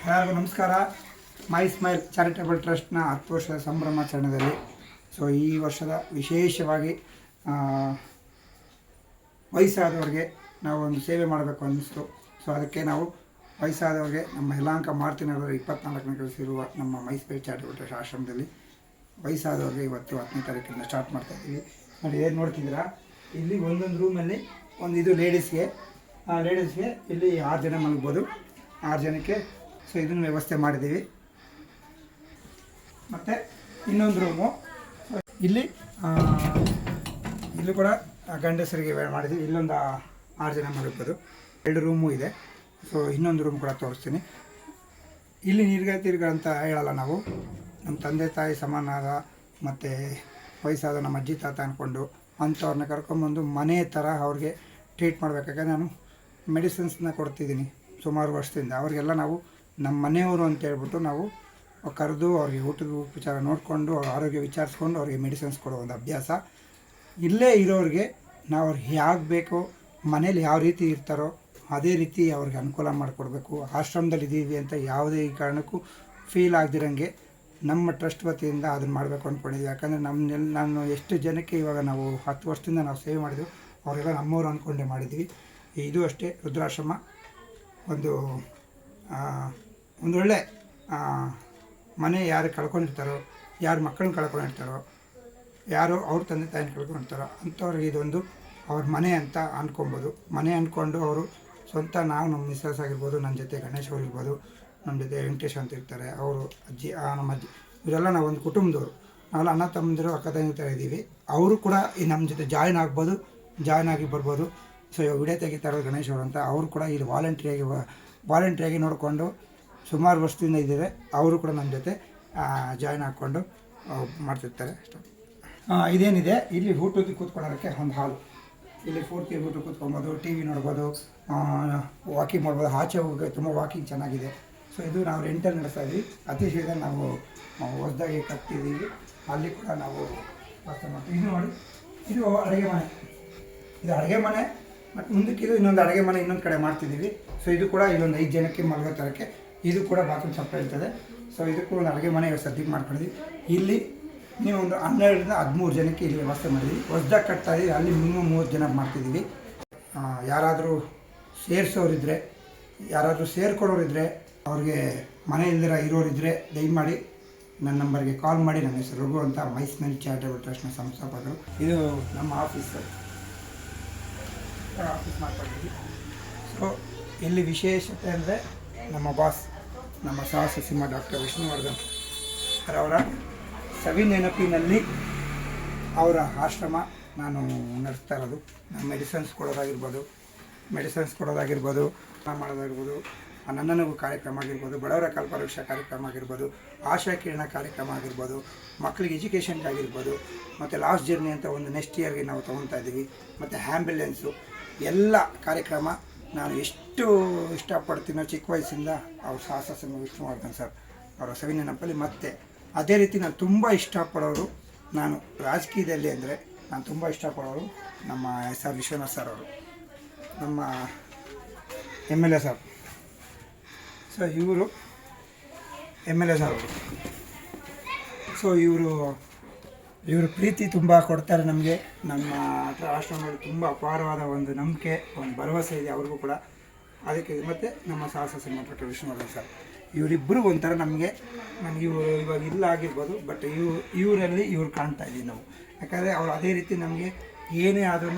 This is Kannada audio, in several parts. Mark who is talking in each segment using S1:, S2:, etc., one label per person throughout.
S1: ಎಲ್ಲರಿಗೂ ನಮಸ್ಕಾರ. ಮೈ ಸ್ಮೈಲ್ ಚಾರಿಟೇಬಲ್ ಟ್ರಸ್ಟ್ನ 10 ವರ್ಷದ ಸಂಭ್ರಮಾಚರಣೆಯಲ್ಲಿ ಈ ವರ್ಷದ ವಿಶೇಷವಾಗಿ ವಯಸ್ಸಾದವ್ರಿಗೆ ನಾವು ಒಂದು ಸೇವೆ ಮಾಡಬೇಕು ಅನ್ನಿಸ್ತು. ಅದಕ್ಕೆ ನಾವು ವಯಸ್ಸಾದವ್ರಿಗೆ ನಮ್ಮ ಯಲಹಂಕ ಮಾರುತಿನಗರ 24ನೇ ಕಳಿಸಿರುವ ನಮ್ಮ ಮೈ ಸ್ಮೈಲ್ ಚಾರಿಟೇಬಲ್ ಟ್ರಸ್ಟ್ ಆಶ್ರಮದಲ್ಲಿ ವಯಸ್ಸಾದವ್ರಿಗೆ ಇವತ್ತು 10ನೇ ತಾರೀಕಿಂದ ಸ್ಟಾರ್ಟ್ ಮಾಡ್ತಾಯಿದ್ದೀವಿ. ನೋಡಿ, ಏನು ನೋಡ್ತಿದ್ದೀರಾ, ಇಲ್ಲಿ ಒಂದೊಂದು ರೂಮಲ್ಲಿ ಇದು ಲೇಡೀಸ್ಗೆ ಇಲ್ಲಿ 6 ಜನ ಮಲಗ್ಬೋದು. 6 ಜನಕ್ಕೆ ಇದನ್ನು ವ್ಯವಸ್ಥೆ ಮಾಡಿದ್ದೀವಿ. ಮತ್ತು ಇನ್ನೊಂದು ರೂಮು ಇಲ್ಲೂ ಕೂಡ ಗಂಡಸರಿಗೆ ಮಾಡಿದ್ದೀವಿ. ಇಲ್ಲೊಂದು 6 ಜನ ಮಲಗ್ಬೋದು. 2 ರೂಮು ಇದೆ. ಇನ್ನೊಂದು ರೂಮ್ ಕೂಡ ತೋರಿಸ್ತೀನಿ. ಇಲ್ಲಿ ನೀರ್ಗತಿರ್ಗ ಅಂತ ಹೇಳಲ್ಲ, ನಾವು ನಮ್ಮ ತಂದೆ ತಾಯಿ ಸಮಾನಾದ ಮತ್ತು ವಯಸ್ಸಾದ ನಮ್ಮ ಅಜ್ಜಿ ತಾತ ಅಂದ್ಕೊಂಡು ಅಂಥವ್ರನ್ನ ಕರ್ಕೊಂಬಂದು ಮನೆ ಥರ ಅವ್ರಿಗೆ ಟ್ರೀಟ್ ಮಾಡಬೇಕಾದ್ರೆ ನಾನು ಮೆಡಿಸಿನ್ಸ್ನ ಕೊಡ್ತಿದ್ದೀನಿ ಸುಮಾರು ವರ್ಷದಿಂದ. ಅವ್ರಿಗೆಲ್ಲ ನಾವು ನಮ್ಮ ಮನೆಯವರು ಅಂತ ಹೇಳ್ಬಿಟ್ಟು ನಾವು ಕರೆದು ಅವ್ರಿಗೆ ಊಟದ ವಿಚಾರ ನೋಡಿಕೊಂಡು ಅವ್ರ ಆರೋಗ್ಯ ವಿಚಾರಿಸ್ಕೊಂಡು ಅವ್ರಿಗೆ ಮೆಡಿಸಿನ್ಸ್ ಕೊಡೋ ಒಂದು ಅಭ್ಯಾಸ. ಇಲ್ಲೇ ಇರೋರಿಗೆ ನಾವು ಅವ್ರಿಗೆ ಹೇಗೆ ಬೇಕೋ ಮನೇಲಿ ಯಾವ ರೀತಿ ಇರ್ತಾರೋ ಅದೇ ರೀತಿ ಅವ್ರಿಗೆ ಅನುಕೂಲ ಮಾಡಿಕೊಡ್ಬೇಕು. ಆಶ್ರಮದಲ್ಲಿ ಇದ್ದೀವಿ ಅಂತ ಯಾವುದೇ ಕಾರಣಕ್ಕೂ ಫೀಲ್ ಆಗದಿರಂಗೆ ನಮ್ಮ ಟ್ರಸ್ಟ್ ವತಿಯಿಂದ ಅದನ್ನು ಮಾಡಬೇಕು ಅಂದ್ಕೊಂಡಿದ್ವಿ. ಯಾಕಂದರೆ ನಾನು ಎಷ್ಟು ಜನಕ್ಕೆ ಇವಾಗ ನಾವು 10 ವರ್ಷದಿಂದ ನಾವು ಸೇವೆ ಮಾಡಿದ್ವಿ, ಅವರೆಲ್ಲ ನಮ್ಮವರು ಅಂದ್ಕೊಂಡೇ ಮಾಡಿದ್ವಿ. ಇದು ಅಷ್ಟೇ, ರುದ್ರಾಶ್ರಮ ಒಂದೊಳ್ಳೆ ಮನೆ ಯಾರು ಕಳ್ಕೊಂಡಿರ್ತಾರೋ, ಯಾರು ಮಕ್ಕಳನ್ನ ಕಳ್ಕೊಂಡಿರ್ತಾರೋ, ಯಾರು ಅವ್ರ ತಂದೆ ತಾಯಿನ ಕಳ್ಕೊಂಡಿರ್ತಾರೋ ಅಂಥವ್ರಿಗೆ ಇದೊಂದು ಅವ್ರ ಮನೆ ಅಂತ ಅಂದ್ಕೊಬೋದು. ಮನೆ ಅಂದ್ಕೊಂಡು ಅವರು ಸ್ವಂತ ನಾವು ನಮ್ಮ ಮಿಸ್ಸಸ್ ಆಗಿರ್ಬೋದು, ನನ್ನ ಜೊತೆ ಗಣೇಶ್ ಅವ್ರು ಇರ್ಬೋದು, ನಮ್ಮ ಜೊತೆ ವೆಂಕಟೇಶ್ ಅಂತ ಇರ್ತಾರೆ, ಅವರು ಅಜ್ಜಿ, ನಮ್ಮ ಅಜ್ಜಿ, ಇವರೆಲ್ಲ ನಾವು ಒಂದು ಕುಟುಂಬದವರು. ನಾವೆಲ್ಲ ಅಣ್ಣ ತಮ್ಮಂದಿರು ಅಕ್ಕ ತಂಗಿ ಥರ ಇದ್ದೀವಿ. ಅವರು ಕೂಡ ನಮ್ಮ ಜೊತೆ ಜಾಯ್ನ್ ಆಗ್ಬೋದು, ಜಾಯ್ನ್ ಆಗಿ ಬರ್ಬೋದು. ಇವಾಗ ವಿಡಿಯೋ ತೆಗಿತಾರೆ ಗಣೇಶ್ ಅವರು ಅಂತ, ಅವರು ಕೂಡ ಇಲ್ಲಿ ವಾಲಂಟ್ರಿಯಾಗಿ ನೋಡಿಕೊಂಡು ಸುಮಾರು ವರ್ಷದಿಂದ ಇದ್ದಾರೆ. ಅವರು ಕೂಡ ನಮ್ಮ ಜೊತೆ ಜಾಯ್ನ್ ಹಾಕ್ಕೊಂಡು ಮಾಡ್ತಿರ್ತಾರೆ. ಇದೇನಿದೆ, ಇಲ್ಲಿ ಊಟಕ್ಕೆ ಕೂತ್ಕೊಳ್ಳೋದಕ್ಕೆ ಒಂದು ಹಾಲು. ಇಲ್ಲಿ ಪೂರ್ತಿ ಊಟ ಕೂತ್ಕೊಬೋದು, ಟಿ ವಿ ನೋಡ್ಬೋದು, ವಾಕಿಂಗ್ ಮಾಡ್ಬೋದು. ಆಚೆ ಹೋಗಿ ತುಂಬ ವಾಕಿಂಗ್ ಚೆನ್ನಾಗಿದೆ. ಇದು ನಾವು ರೆಂಟಲ್ಲಿ ನಡೆಸ್ತಾ ಇದ್ವಿ. ಅತಿ ಶೀಘ್ರ ನಾವು ಹೊಸದಾಗಿ ಕಟ್ತಿದ್ದೀವಿ. ಅಲ್ಲಿ ಕೂಡ ನಾವು ವಾಸ ಮಾಡ್ತೀವಿ. ಇದು ನೋಡಿ, ಇದು ಅಡುಗೆ ಮನೆ. ಇದು ಅಡುಗೆ ಮನೆ ಮತ್ತು ಮುಂದಕ್ಕೆ ಇನ್ನೊಂದು ಅಡುಗೆ ಮನೆ ಇನ್ನೊಂದು ಕಡೆ ಮಾಡ್ತಿದ್ದೀವಿ. ಇದು ಕೂಡ ಇಲ್ಲೊಂದು 5 ಜನಕ್ಕೆ ಮಲಗೋ ಥರಕ್ಕೆ ಇದು ಕೂಡ ಬಾತ್ರೂಮ್ ಸಪ್ರೇಟ್ ಇರ್ತದೆ. ಇದಕ್ಕೂ ಒಂದು ಅಡುಗೆ ಮನೆ ಸದ್ಯಕ್ಕೆ ಮಾಡ್ಕೊಂಡಿದ್ವಿ. ಇಲ್ಲಿ ನೀವು ಒಂದು 12ರಿಂದ 13 ಜನಕ್ಕೆ ಇಲ್ಲಿ ವ್ಯವಸ್ಥೆ ಮಾಡಿದ್ವಿ. ಹೊಸದಾಗಿ ಕಟ್ತಾ ಇದ್ದೀವಿ. ಅಲ್ಲಿ ಮಿನಿಮಮ್ 30 ಜನ ಮಾಡ್ತಿದ್ದೀವಿ. ಯಾರಾದರೂ ಸೇರಿಸೋರಿದ್ದರೆ, ಯಾರಾದರೂ ಸೇರ್ಕೊಡೋರಿದ್ದರೆ, ಅವ್ರಿಗೆ ಮನೆ ಇಲ್ದಿರ ಇರೋರಿದ್ದರೆ ದಯಮಾಡಿ ನನ್ನ ನಂಬರ್ಗೆ ಕಾಲ್ ಮಾಡಿ. ನನ್ನ ಹೆಸರು ರಘು ಅಂತ, ಮೈ ಸ್ಮೈಲ್ ಚಾರಿಟೇಬಲ್ ಟ್ರಸ್ಟ್ನ ಸಂಸ್ಥಾಪಕರು. ಇದು ನಮ್ಮ ಆಫೀಸ್ ಮಾಡ್ಕೊಂಡಿದ್ವಿ. ಇಲ್ಲಿ ವಿಶೇಷತೆ ಅಂದರೆ ನಮ್ಮ ಬಾಸ್, ನಮ್ಮ ಸಾಹಸ ಸಿಂಹ ಡಾಕ್ಟರ್ ವಿಷ್ಣುವರ್ಧನ್ ಅವರ ಸವಿ ನೆನಪಿನಲ್ಲಿ ಅವರ ಆಶ್ರಮ ನಾನು ನಡೆಸ್ತಾ ಇರೋದು. ನಮ್ಮ ಮೆಡಿಸಿನ್ಸ್ ಕೊಡೋದಾಗಿರ್ಬೋದು, ಮಾಡೋದಾಗಿರ್ಬೋದು, ನನ್ನನಗು ಕಾರ್ಯಕ್ರಮ ಆಗಿರ್ಬೋದು, ಬಡವರ ಕಲ್ಪವೃಕ್ಷ ಕಾರ್ಯಕ್ರಮ ಆಗಿರ್ಬೋದು, ಆಶಾ ಕಿರಣ ಕಾರ್ಯಕ್ರಮ ಆಗಿರ್ಬೋದು, ಮಕ್ಕಳಿಗೆ ಎಜುಕೇಷನ್ಗೆ ಆಗಿರ್ಬೋದು, ಮತ್ತು ಲಾಸ್ಟ್ ಜರ್ನಿ ಅಂತ ಒಂದು ನೆಕ್ಸ್ಟ್ ಇಯರ್ಗೆ ನಾವು ತೊಗೊತಾ ಇದ್ದೀವಿ. ಮತ್ತು ಆ್ಯಂಬುಲೆನ್ಸು ಎಲ್ಲ ಕಾರ್ಯಕ್ರಮ ನಾನು ಎಷ್ಟು ಇಷ್ಟಪಡ್ತೀನೋ ಚಿಕ್ಕ ವಯಸ್ಸಿಂದ ಅವ್ರ ಸಾಹಸ ಸಿಂಹ ವಿಷ್ಣುವರ್ಧನ್ ಸರ್ ಅವರ ಸವಿ ನೆನಪಲ್ಲಿ. ಮತ್ತು ಅದೇ ರೀತಿ ನಾನು ತುಂಬ ಇಷ್ಟಪಡೋರು, ನಾನು ರಾಜಕೀಯದಲ್ಲಿ ಅಂದರೆ ನಾನು ತುಂಬ ಇಷ್ಟಪಡೋರು ನಮ್ಮ SR ವಿಶ್ವನಾಥ್ ಸರ್ ಅವರು, ನಮ್ಮ MLA ಸರ್. ಇವರು MLA ಸರ್ ಅವರು. ಇವರು ಪ್ರೀತಿ ತುಂಬ ಕೊಡ್ತಾರೆ ನಮಗೆ. ನಮ್ಮ ಆಶ್ರಮದಲ್ಲಿ ತುಂಬ ಅಪಾರವಾದ ಒಂದು ನಂಬಿಕೆ, ಒಂದು ಭರವಸೆ ಇದೆ ಅವ್ರಿಗೂ ಕೂಡ. ಅದಕ್ಕೆ ಮತ್ತು ನಮ್ಮ ಸಾಹಸ ಸಿಂಹ ಡಾಕ್ಟರ್ ವಿಷ್ಣುವರ್ಧನ್ ಸರ್, ಇವರಿಬ್ಬರು ಒಂಥರ ನನಗೆ ಇವಾಗ ಇಲ್ಲ ಆಗಿರ್ಬೋದು, ಬಟ್ ಇವರಲ್ಲಿ ಕಾಣ್ತಾ ಇದ್ದೀವಿ ನಾವು. ಯಾಕಂದರೆ ಅವ್ರು ಅದೇ ರೀತಿ ನಮಗೆ ಏನೇ ಆದ್ರೂ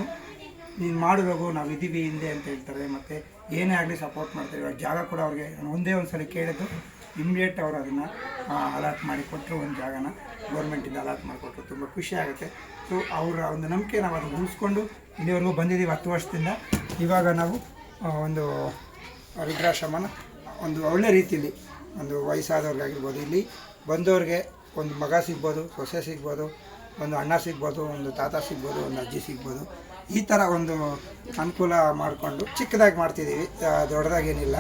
S1: ನೀನು ಮಾಡೋದು ನಾವು ಇದ್ದೀವಿ ಹಿಂದೆ ಅಂತ ಹೇಳ್ತಾರೆ. ಮತ್ತು ಏನೇ ಆಗಲಿ ಸಪೋರ್ಟ್ ಮಾಡ್ತಾರೆ. ಇವಾಗ ಜಾಗ ಕೂಡ ಅವ್ರಿಗೆ ನಾನು ಒಂದೇ ಒಂದು ಸಲ ಕೇಳಿದ್ದು, ಇಮ್ಮಿಡಿಯೇಟ್ ಅವರು ಅದನ್ನು ಅಲಾಟ್ ಮಾಡಿ ಕೊಟ್ಟರು. ಒಂದು ಜಾಗನ ಗೌರ್ಮೆಂಟಿಂದ ಅಲಾಟ್ ಮಾಡಿಕೊಟ್ರು. ತುಂಬ ಖುಷಿ ಆಗುತ್ತೆ. ಅವರ ಒಂದು ನಂಬಿಕೆ ನಾವು ಅದನ್ನು ಉಳಿಸ್ಕೊಂಡು ಇಲ್ಲಿವರೆಗೂ ಬಂದಿದ್ದೀವಿ 10 ವರ್ಷದಿಂದ. ಇವಾಗ ನಾವು ಒಂದು ರುದ್ರಾಶ್ರಮನ ಒಂದು ಒಳ್ಳೆ ರೀತಿಯಲ್ಲಿ ಒಂದು ವಯಸ್ಸಾದವ್ರಿಗಾಗಿರ್ಬೋದು, ಇಲ್ಲಿ ಬಂದವ್ರಿಗೆ ಒಂದು ಮಗ ಸಿಗ್ಬೋದು, ಸೊಸೆ ಸಿಗ್ಬೋದು, ಒಂದು ಅಣ್ಣ ಸಿಗ್ಬೋದು, ಒಂದು ತಾತ ಸಿಗ್ಬೋದು, ಒಂದು ಅಜ್ಜಿ ಸಿಗ್ಬೋದು. ಈ ಥರ ಒಂದು ಅನುಕೂಲ ಮಾಡಿಕೊಂಡು ಚಿಕ್ಕದಾಗಿ ಮಾಡ್ತಿದ್ದೀವಿ. ದೊಡ್ಡದಾಗೇನಿಲ್ಲ,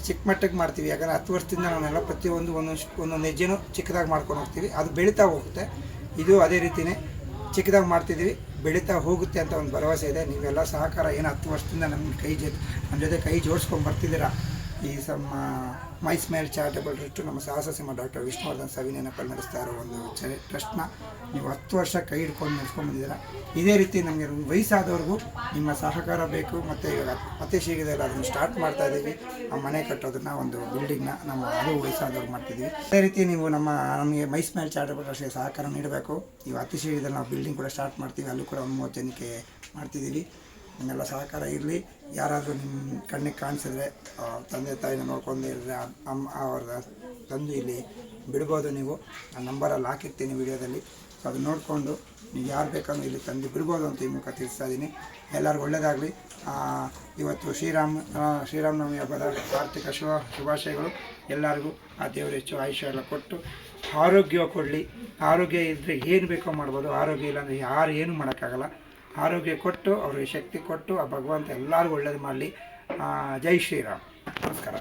S1: ಚಿಕ್ಕ ಮಟ್ಟಕ್ಕೆ ಮಾಡ್ತೀವಿ. ಯಾಕಂದರೆ 10 ವರ್ಷದಿಂದ ನಾವೆಲ್ಲ ಪ್ರತಿಯೊಂದು ಒಂದೊಂದು ಹೆಜ್ಜೆನೂ ಚಿಕ್ಕದಾಗಿ ಮಾಡ್ಕೊಂಡು ಹೋಗ್ತೀವಿ. ಅದು ಬೆಳೀತಾ ಹೋಗುತ್ತೆ. ಇದು ಅದೇ ರೀತಿಯೇ ಚಿಕ್ಕದಾಗಿ ಮಾಡ್ತಿದ್ದೀವಿ, ಬೆಳೀತಾ ಹೋಗುತ್ತೆ ಅಂತ ಒಂದು ಭರವಸೆ ಇದೆ. ನೀವೆಲ್ಲ ಸಹಕಾರ ಏನು 10 ವರ್ಷದಿಂದ ನಮ್ಮ ಜೊತೆ ಕೈ ಜೋಡಿಸ್ಕೊಂಡು ಬರ್ತಿದ್ದೀರಾ, ಈ ಮೈ ಸ್ಮೈಲ್ ಚಾರಿಟಬಲ್ ಟ್ರಸ್ಟ್ ನಮ್ಮ ಸಾಹಸ ಸಿಂಹ ಡಾಕ್ಟರ್ ವಿಷ್ಣುವರ್ಧನ್ ಸವಿನೇನಪ್ಪಲ್ಲಿ ನಡೆಸ್ತಾ ಇರೋ ಒಂದು ಟ್ರಸ್ಟ್ನ ನೀವು 10 ವರ್ಷ ಕೈ ಹಿಡ್ಕೊಂಡು ನಡೆಸ್ಕೊಂಡು ಬಂದಿದ್ದೀರಾ. ಇದೇ ರೀತಿ ನಮಗೆ ವಯಸ್ಸಾದವ್ರಿಗೂ ನಿಮ್ಮ ಸಹಕಾರ ಬೇಕು. ಮತ್ತು ಇವಾಗ ಅತಿ ಶೀಘ್ರದಲ್ಲಿ ಅದನ್ನು ಸ್ಟಾರ್ಟ್ ಮಾಡ್ತಾ ಇದ್ದೀವಿ. ಆ ಮನೆ ಕಟ್ಟೋದನ್ನ, ಒಂದು ಬಿಲ್ಡಿಂಗ್ನ ನಮ್ಮ ಅದು ವಯಸ್ಸಾದವ್ರು ಮಾಡ್ತಿದ್ದೀವಿ. ಅದೇ ರೀತಿ ನೀವು ನಮಗೆ ಮೈ ಸ್ಮೈಲ್ ಚಾರಿಟಬಲ್ ಟ್ರಸ್ಟ್ಗೆ ಸಹಕಾರ ನೀಡಬೇಕು. ಇವು ಅತಿ ಶೀಘ್ರದಲ್ಲಿ ನಾವು ಬಿಲ್ಡಿಂಗ್ ಕೂಡ ಸ್ಟಾರ್ಟ್ ಮಾಡ್ತೀವಿ. ಅಲ್ಲೂ ಕೂಡ ಒಂದು 30 ಜನಕ್ಕೆ ಮಾಡ್ತಿದ್ದೀವಿ. ನಿಮ್ಮೆಲ್ಲ ಸಹಕಾರ ಇರಲಿ. ಯಾರಾದರೂ ನಿಮ್ಮ ಕಣ್ಣಿಗೆ ಕಾಣಿಸಿದ್ರೆ ತಂದೆ ತಾಯಿನ ನೋಡ್ಕೊಂಡಿದ್ರೆ ಅವ್ರ ತಂದು ಇಲ್ಲಿ ಬಿಡ್ಬೋದು. ನೀವು ಆ ನಂಬರಲ್ಲಿ ಹಾಕಿರ್ತೀನಿ ವಿಡಿಯೋದಲ್ಲಿ. ಸೊ ಅದನ್ನ ನೋಡಿಕೊಂಡು ನೀವು ಯಾರು ಬೇಕಂದ್ರೆ ಇಲ್ಲಿ ತಂದು ಬಿಡ್ಬೋದು ಅಂತ ಈ ಮುಖ ತಿಳಿಸ್ತಾ ಇದ್ದೀನಿ. ಎಲ್ಲರಿಗೂ ಒಳ್ಳೆಯದಾಗಲಿ. ಇವತ್ತು ಶ್ರೀರಾಮನವಮಿ ಹಬ್ಬದ ಆರ್ಥಿಕ ಶುಭಾಶಯಗಳು ಎಲ್ಲರಿಗೂ. ಆ ದೇವರು ಹೆಚ್ಚು ಆಯುಷ್ಯ ಎಲ್ಲ ಕೊಟ್ಟು ಆರೋಗ್ಯ ಕೊಡಲಿ. ಆರೋಗ್ಯ ಇದ್ದರೆ ಏನು ಬೇಕೋ ಮಾಡ್ಬೋದು. ಆರೋಗ್ಯ ಇಲ್ಲಾಂದರೆ ಯಾರು ಏನೂ ಮಾಡೋಕ್ಕಾಗಲ್ಲ. ಆರೋಗ್ಯ ಕೊಟ್ಟು ಅವ್ರಿಗೆ ಶಕ್ತಿ ಕೊಟ್ಟು ಆ ಭಗವಂತ ಎಲ್ಲರಿಗೂ ಒಳ್ಳೇದು ಮಾಡಲಿ. ಜೈ ಶ್ರೀರಾಮ್. ನಮಸ್ಕಾರ.